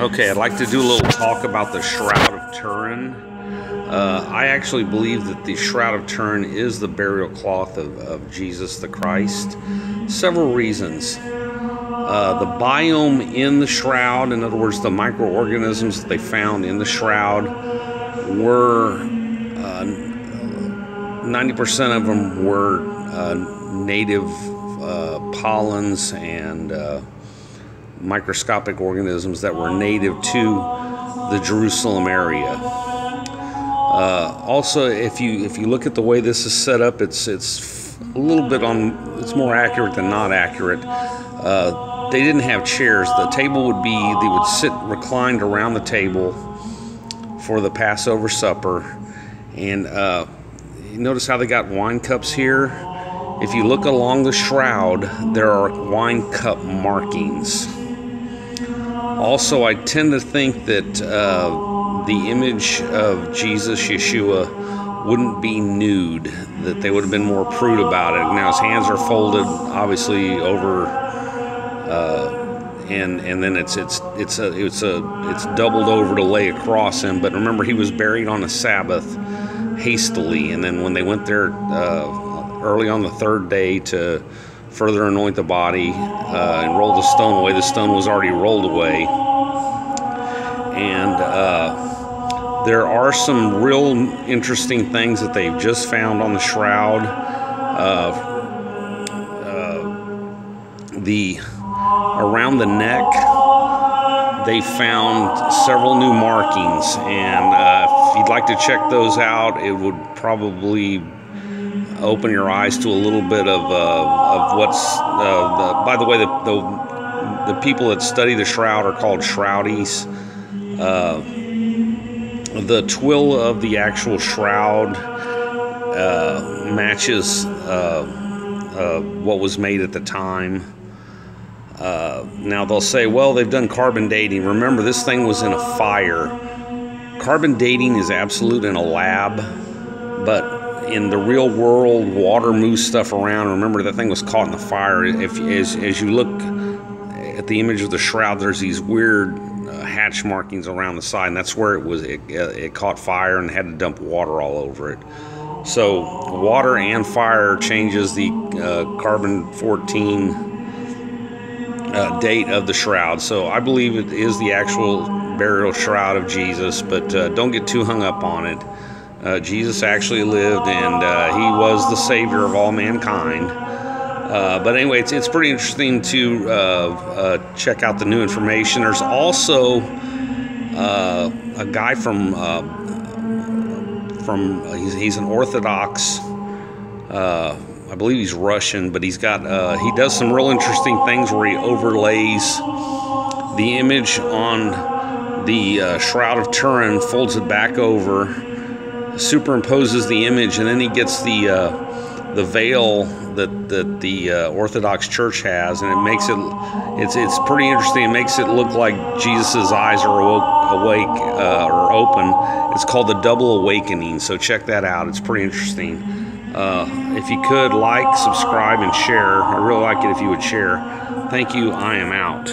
Okay, I'd like to do a little talk about the Shroud of Turin. I actually believe that the Shroud of Turin is the burial cloth of Jesus the Christ. Several reasons. The biome in the shroud, in other words, the microorganisms that they found in the shroud, were 90% of them were native pollens and microscopic organisms that were native to the Jerusalem area. Also, if you look at the way this is set up, it's a little bit it's more accurate than not accurate. They didn't have chairs. The table they would sit reclined around the table for the Passover supper. And you notice how they got wine cups here? If you look along the shroud, there are wine cup markings. Also, I tend to think that the image of Jesus, Yeshua, wouldn't be nude, that they would have been more prude about it. Now his hands are folded, obviously, over, and then it's doubled over to lay across him. But remember, he was buried on a Sabbath hastily, and then when they went there early on the third day to further anoint the body and roll the stone away, the stone was already rolled away. And there are some real interesting things that they've just found on the shroud. Around the neck, they found several new markings, and if you'd like to check those out, it would probably open your eyes to a little bit of what's. By the way, the people that study the shroud are called Shroudies. The twill of the actual shroud matches what was made at the time. Now they'll say, well, they've done carbon dating. Remember, this thing was in a fire. Carbon dating is absolute in a lab, but in the real world, water moves stuff around. Remember, that thing was caught in the fire. As you look at the image of the shroud, there's these weird hatch markings around the side, and that's where it caught fire and had to dump water all over it. So water and fire changes the carbon-14 date of the shroud. So I believe it is the actual burial shroud of Jesus, but don't get too hung up on it. Jesus actually lived, and he was the savior of all mankind. But anyway, it's pretty interesting to check out the new information. There's also a guy he's an Orthodox, I believe he's Russian, but he does some real interesting things where he overlays the image on the Shroud of Turin, folds it back over, superimposes the image, and then he gets the veil that the Orthodox Church has, and it makes it's pretty interesting. It makes it look like Jesus's eyes are awake or open. It's called the double awakening. So check that out. It's pretty interesting. If you could like, subscribe, and share. I'd really like it if you would share. Thank you. I am out.